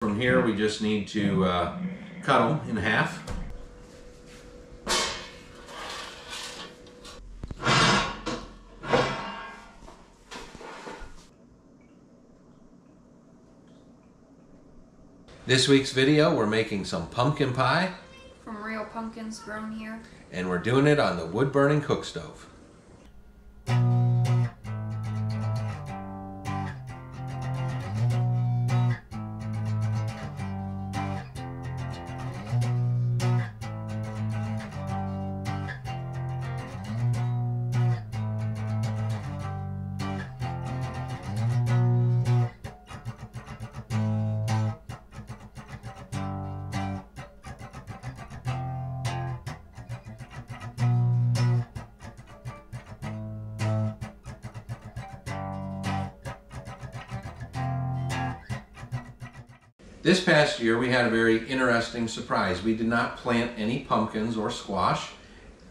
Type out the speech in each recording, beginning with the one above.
From here we just need to cut them in half. This week's video, we're making some pumpkin pie. From real pumpkins grown here. And we're doing it on the wood-burning cook stove. This past year we had a very interesting surprise. We did not plant any pumpkins or squash,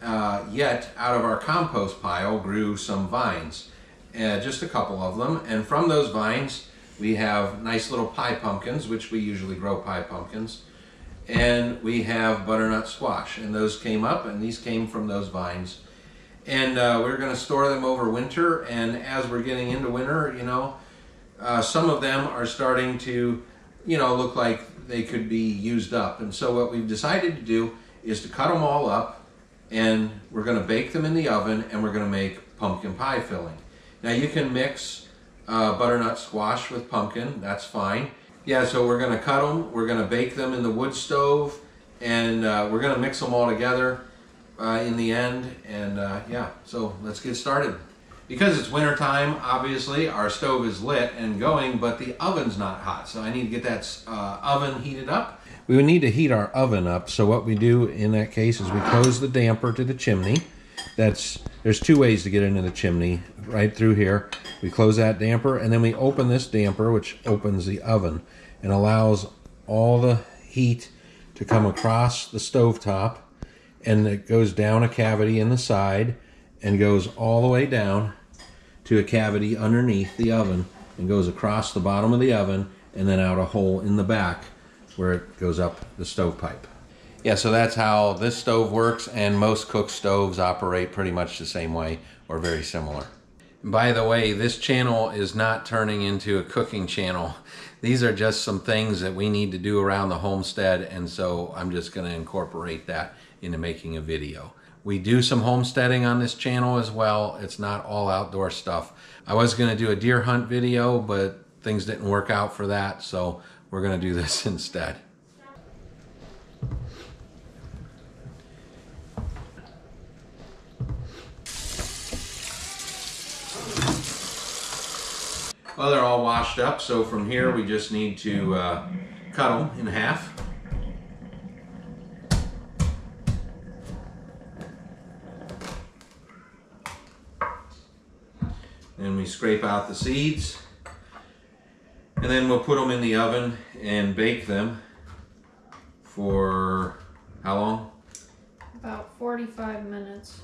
yet out of our compost pile grew some vines, just a couple of them, and from those vines we have nice little pie pumpkins, which we usually grow pie pumpkins, and we have butternut squash, and those came up, and these came from those vines. And we're going to store them over winter, and as we're getting into winter, you know, some of them are starting to look like they could be used up. And so what we've decided to do is to cut them all up, and we're going to bake them in the oven, and we're going to make pumpkin pie filling. Now you can mix butternut squash with pumpkin, that's fine. Yeah, so we're going to cut them, we're going to bake them in the wood stove, and we're going to mix them all together in the end. And yeah, so let's get started. Because it's winter time, obviously, our stove is lit and going, but the oven's not hot. So I need to get that oven heated up. We would need to heat our oven up. So what we do in that case is we close the damper to the chimney. There's two ways to get into the chimney, right through here. We close that damper, and then we open this damper, which opens the oven and allows all the heat to come across the stovetop, and it goes down a cavity in the side and goes all the way down to a cavity underneath the oven and goes across the bottom of the oven and then out a hole in the back where it goes up the stovepipe. Yeah, so that's how this stove works, and most cook stoves operate pretty much the same way or very similar. And by the way, this channel is not turning into a cooking channel. These are just some things that we need to do around the homestead, and so I'm just going to incorporate that into making a video. We do some homesteading on this channel as well. It's not all outdoor stuff. I was going to do a deer hunt video, but things didn't work out for that, so we're going to do this instead. Well, they're all washed up, so from here we just need to cut them in half. And we scrape out the seeds, and then we'll put them in the oven and bake them for how long? About 45 minutes.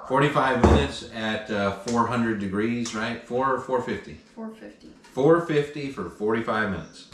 45 minutes at 400 degrees, right? 4 or 450? 450. 450 for 45 minutes.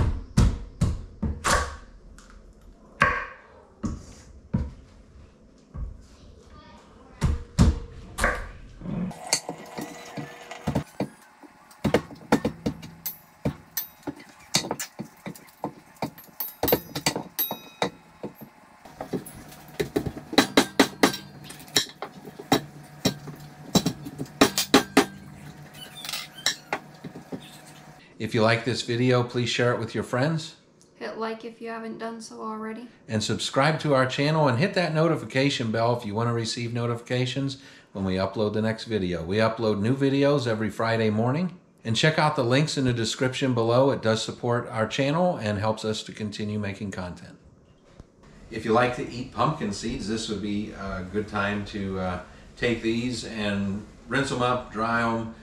If you like this video, please share it with your friends. Hit like if you haven't done so already. And subscribe to our channel and hit that notification bell if you want to receive notifications when we upload the next video. We upload new videos every Friday morning. And check out the links in the description below. It does support our channel and helps us to continue making content. If you like to eat pumpkin seeds, this would be a good time to take these and rinse them up, dry them,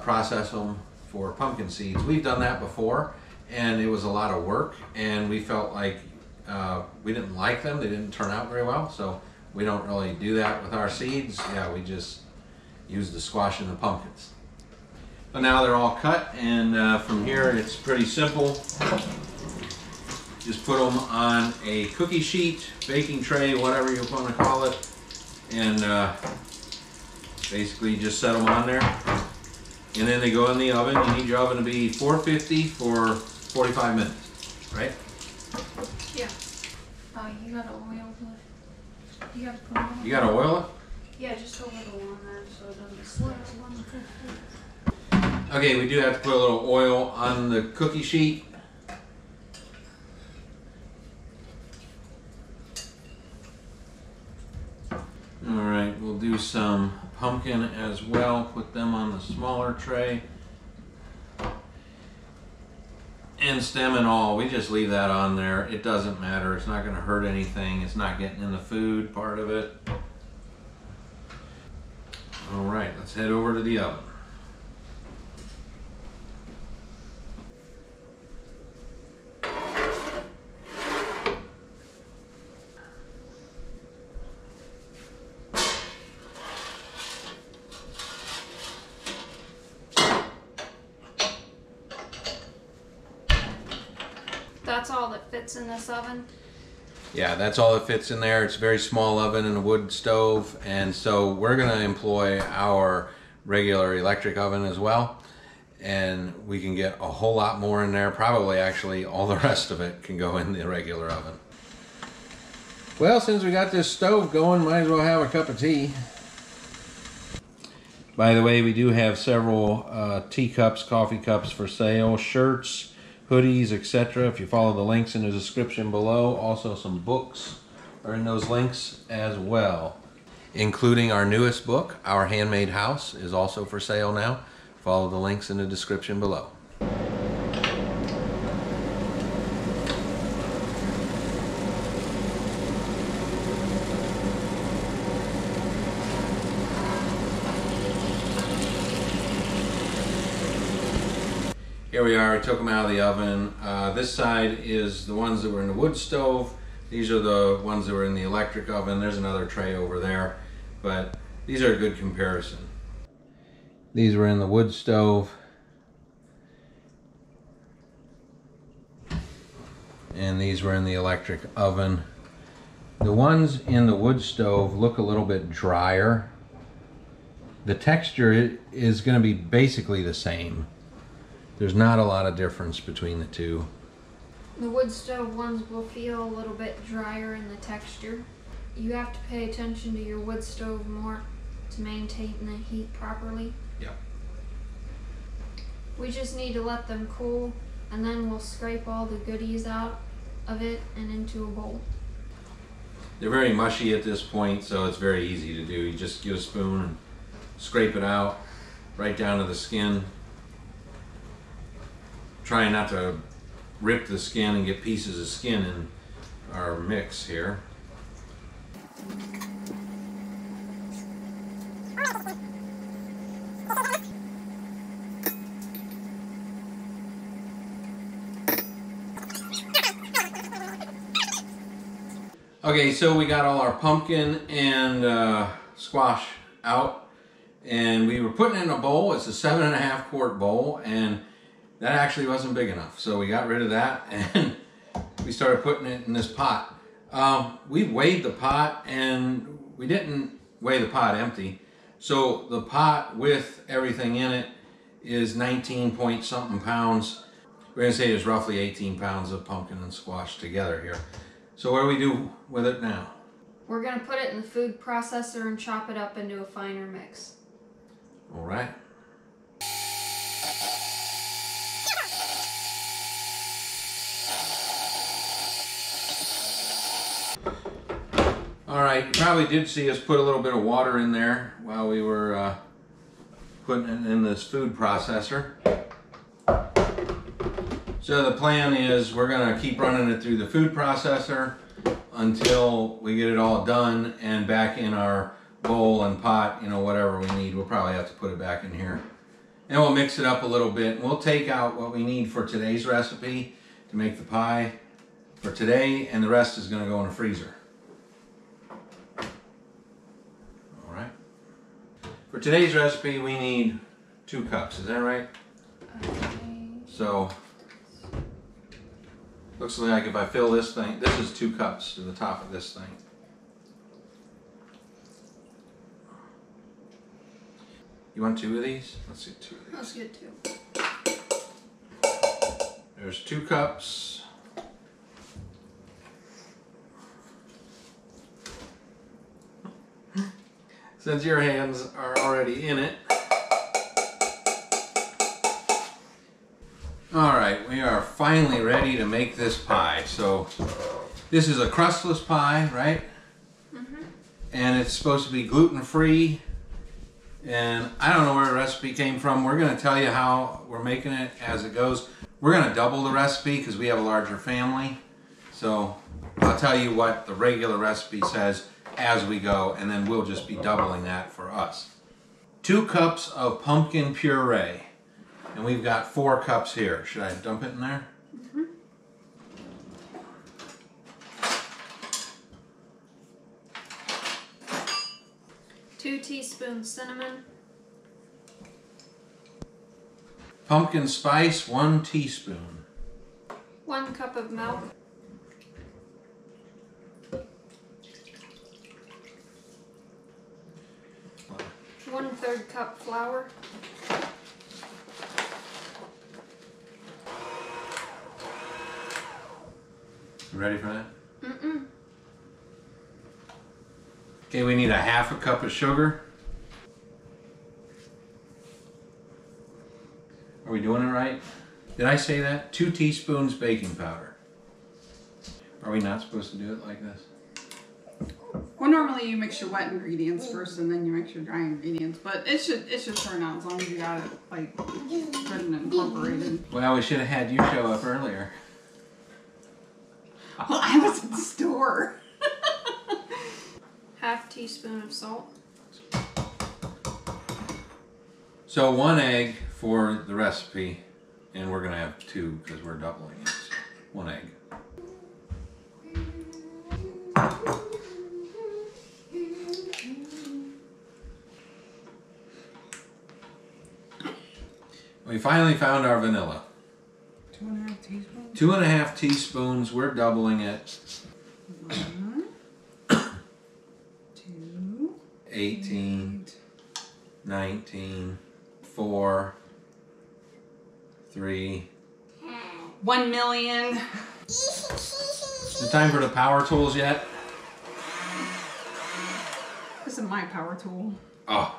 process them for pumpkin seeds. We've done that before, and it was a lot of work, and we felt like we didn't like them. They didn't turn out very well, so we don't really do that with our seeds. Yeah, we just use the squash and the pumpkins. So now they're all cut, and from here it's pretty simple. Just put them on a cookie sheet, baking tray, whatever you want to call it, and basically just set them on there. And then they go in the oven. You need your oven to be 450 for 45 minutes, right? Yeah. You gotta oil it. You gotta put it on. You gotta oil it? Yeah, just a little on there so it doesn't slip. Okay, we do have to put a little oil on the cookie sheet. Alright, we'll do some pumpkin as well. Put them on the smaller tray. And stem and all, we just leave that on there. It doesn't matter. It's not going to hurt anything. It's not getting in the food part of it. Alright, let's head over to the oven. That's all that fits in this oven? Yeah, that's all that fits in there. It's a very small oven and a wood stove, and so we're going to employ our regular electric oven as well, and we can get a whole lot more in there. Probably actually all the rest of it can go in the regular oven. Well, since we got this stove going, might as well have a cup of tea. By the way, we do have several teacups, coffee cups for sale, shirts, hoodies, etc. If you follow the links in the description below. Also some books are in those links as well, including our newest book, Our Handmade House, is also for sale now. Follow the links in the description below. Here we are, we took them out of the oven. This side is the ones that were in the wood stove. These are the ones that were in the electric oven. There's another tray over there, but these are a good comparison. These were in the wood stove. And these were in the electric oven. The ones in the wood stove look a little bit drier. The texture is going to be basically the same. There's not a lot of difference between the two. The wood stove ones will feel a little bit drier in the texture. You have to pay attention to your wood stove more to maintain the heat properly. Yep. We just need to let them cool, and then we'll scrape all the goodies out of it and into a bowl. They're very mushy at this point, so it's very easy to do. You just get a spoon and scrape it out right down to the skin. Trying not to rip the skin and get pieces of skin in our mix here. Okay, so we got all our pumpkin and squash out, and we were putting it in a bowl. It's a 7.5 quart bowl, and that actually wasn't big enough, so we got rid of that and we started putting it in this pot. We weighed the pot, and we didn't weigh the pot empty. So the pot with everything in it is 19 point something pounds. We're gonna say there's roughly 18 pounds of pumpkin and squash together here. So what do we do with it now? We're gonna put it in the food processor and chop it up into a finer mix. All right. All right, you probably did see us put a little bit of water in there while we were putting it in this food processor. So the plan is we're gonna keep running it through the food processor until we get it all done and back in our bowl and pot, you know, whatever we need. We'll probably have to put it back in here. And we'll mix it up a little bit. We'll take out what we need for today's recipe to make the pie for today, and the rest is gonna go in the freezer. For today's recipe, we need 2 cups. Is that right? Okay. So Looks like if I fill this thing, this is 2 cups to the top of this thing. You want 2 of these? Let's see, 2 of these. Let's get 2. There's 2 cups. Since your hands are already in it. Alright, we are finally ready to make this pie. So, this is a crustless pie, right? Mm-hmm. And it's supposed to be gluten-free. And I don't know where the recipe came from. We're going to tell you how we're making it as it goes. We're going to double the recipe because we have a larger family. So, I'll tell you what the regular recipe says as we go, and then we'll just be doubling that for us. 2 cups of pumpkin puree. And we've got 4 cups here. Should I dump it in there? Mm-hmm. 2 teaspoons cinnamon. Pumpkin spice, 1 teaspoon. 1 cup of milk. 1/3 cup flour. You ready for that? Mm-mm. Okay, we need a 1/2 cup of sugar. Are we doing it right? Did I say that? 2 teaspoons baking powder. Are we not supposed to do it like this? Well, normally you mix your wet ingredients first and then you mix your dry ingredients, but it should turn out as long as you got it like good and incorporated. Well, we should have had you show up earlier. Well, I was at the store. 1/2 teaspoon of salt. So 1 egg for the recipe, and we're gonna have 2 because we're doubling it. So 1 egg. We finally found our vanilla. 2.5 teaspoons. 2.5 teaspoons. We're doubling it. 1, 2, 18, 19, 4, 3. 1 million. Is it time for the power tools yet? This is my power tool. Oh.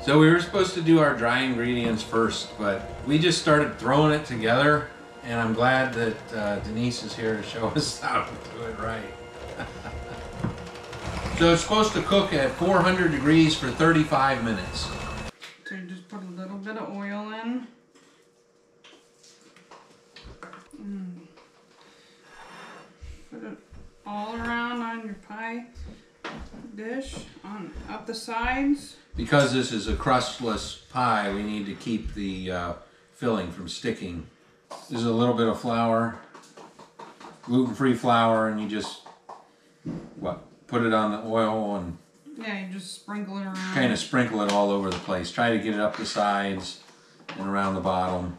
So we were supposed to do our dry ingredients first, but we just started throwing it together, and I'm glad that Denise is here to show us how to do it right. So it's supposed to cook at 400 degrees for 35 minutes. So you just put a little bit of oil in. Put it all around on your pie dish, up the sides. Because this is a crustless pie, we need to keep the filling from sticking. This is a little bit of flour, gluten-free flour, and you just, put it on the oil and Yeah, you just sprinkle it around. kind of sprinkle it all over the place. Try to get it up the sides and around the bottom.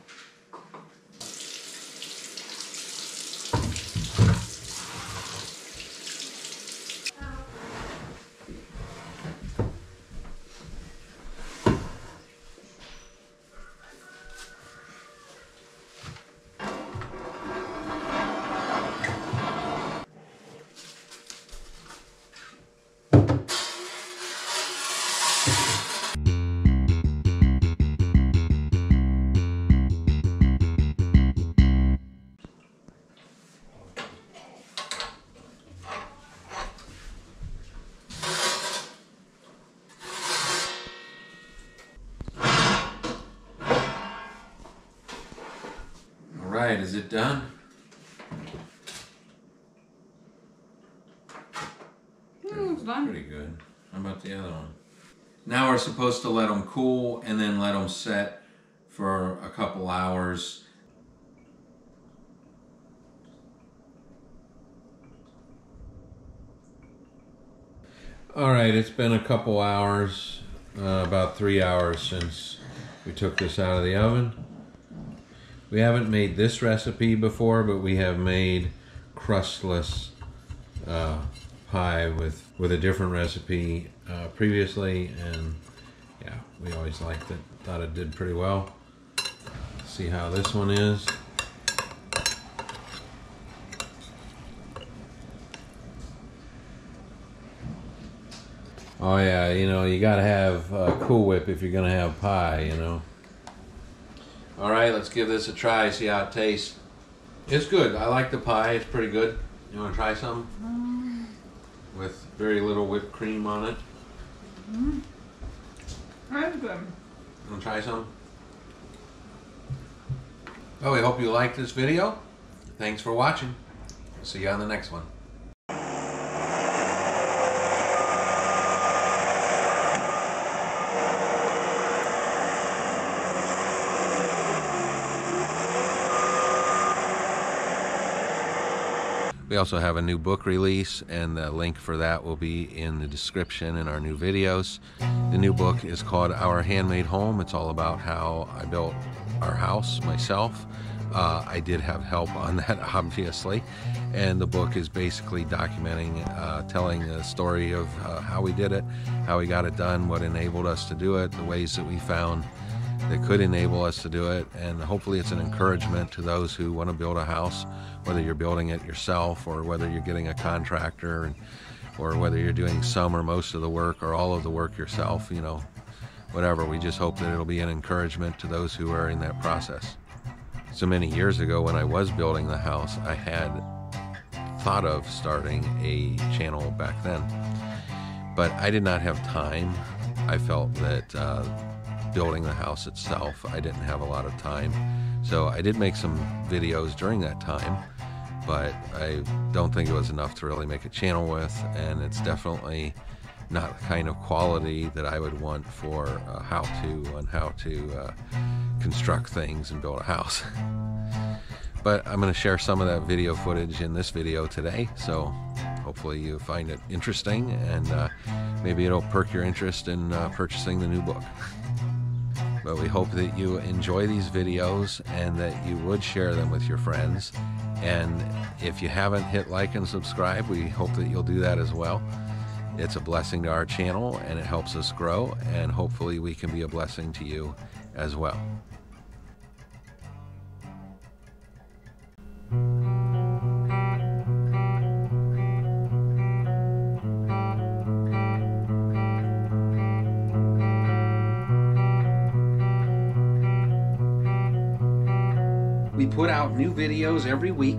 Alright, is it done? It's done. Pretty good. How about the other one? Now we're supposed to let them cool and then let them set for a couple hours. Alright, it's been a couple hours, about 3 hours since We took this out of the oven. We haven't made this recipe before, but we have made crustless pie with a different recipe previously, and yeah, we always liked it. Thought it did pretty well. See how this one is. Oh yeah, you know, you gotta have Cool Whip if you're gonna have pie, you know. Alright, let's give this a try, see how it tastes. It's good. I like the pie. It's pretty good. You want to try some? With very little whipped cream on it. That's good. Want to try some? Well, we hope you liked this video. Thanks for watching. See you on the next one. We also have a new book release, and the link for that will be in the description in our new videos. The new book is called Our Handmade Home. It's all about how I built our house myself. I did have help on that, obviously, and the book is basically documenting, telling the story of how we did it, how we got it done, what enabled us to do it, the ways that we found that could enable us to do it, and hopefully it's an encouragement to those who want to build a house, whether you're building it yourself or whether you're getting a contractor, or whether you're doing some or most of the work or all of the work yourself, you know, whatever. We just hope that it'll be an encouragement to those who are in that process. So many years ago when I was building the house, I had thought of starting a channel back then, but I did not have time. I felt that building the house itself, I didn't have a lot of time. So I did make some videos during that time, but I don't think it was enough to really make a channel with, and it's definitely not the kind of quality that I would want for how-to on how to construct things and build a house. But I'm going to share some of that video footage in this video today, so hopefully you find it interesting, and maybe it'll perk your interest in purchasing the new book. But we hope that you enjoy these videos and that you would share them with your friends. And if you haven't hit like and subscribe, we hope that you'll do that as well. It's a blessing to our channel and it helps us grow, and hopefully we can be a blessing to you as well. We put out new videos every week,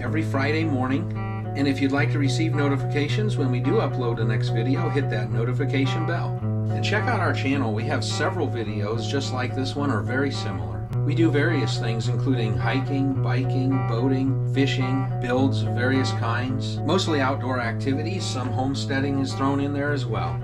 every Friday morning, and if you'd like to receive notifications when we do upload the next video, hit that notification bell. And check out our channel. We have several videos just like this one or very similar. We do various things including hiking, biking, boating, fishing, builds of various kinds, mostly outdoor activities. Some homesteading is thrown in there as well.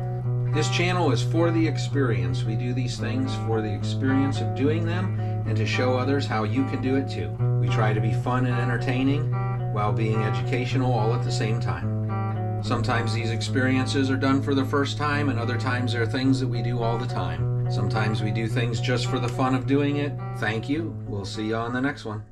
This channel is for the experience. We do these things for the experience of doing them and to show others how you can do it too. We try to be fun and entertaining while being educational all at the same time. Sometimes these experiences are done for the first time, and other times they're things that we do all the time. Sometimes we do things just for the fun of doing it. Thank you. We'll see you on the next one.